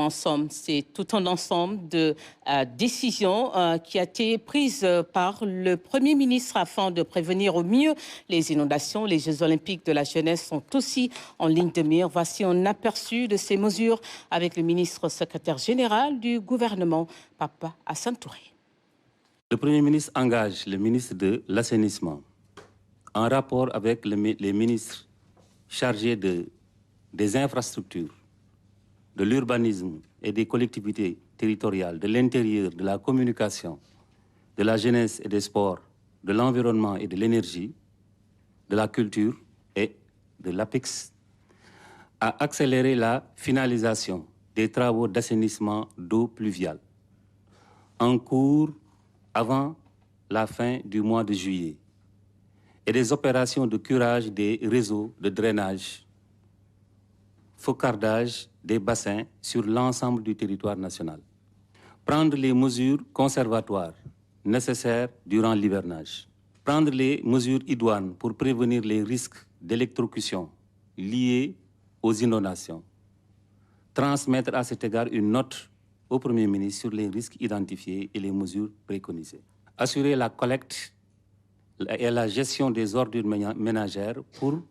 en somme, c'est tout un ensemble de décisions qui a été prise par le Premier ministre afin de prévenir au mieux les inondations. Les Jeux olympiques de la jeunesse sont aussi en ligne de mire. Voici un aperçu de ces mesures avec le ministre secrétaire général du gouvernement, Papa Assane Touré. Le Premier ministre engage le ministre de l'Assainissement en rapport avec les ministres chargés des infrastructures, de l'urbanisme et des collectivités territoriales, de l'intérieur, de la communication, de la jeunesse et des sports, de l'environnement et de l'énergie, de la culture et de l'APEX, à accélérer la finalisation des travaux d'assainissement d'eau pluviale en cours avant la fin du mois de juillet et des opérations de curage des réseaux de drainage, focardage des bassins sur l'ensemble du territoire national. Prendre les mesures conservatoires nécessaires durant l'hivernage. Prendre les mesures idoines pour prévenir les risques d'électrocution liés aux inondations. Transmettre à cet égard une note au Premier ministre sur les risques identifiés et les mesures préconisées. Assurer la collecte et la gestion des ordures ménagères pour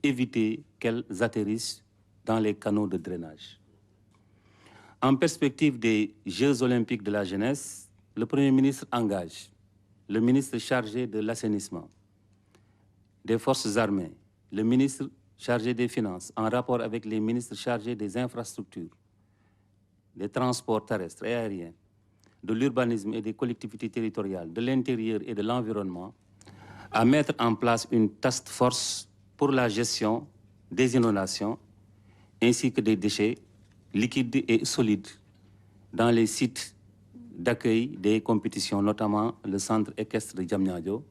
éviter qu'elles atterrissent dans les canaux de drainage. En perspective des Jeux olympiques de la jeunesse, le Premier ministre engage le ministre chargé de l'assainissement, des forces armées, le ministre chargé des Finances, en rapport avec les ministres chargés des infrastructures, des transports terrestres et aériens, de l'urbanisme et des collectivités territoriales, de l'intérieur et de l'environnement, à mettre en place une task force pour la gestion des inondations ainsi que des déchets liquides et solides dans les sites d'accueil des compétitions, notamment le centre équestre de Diamniadio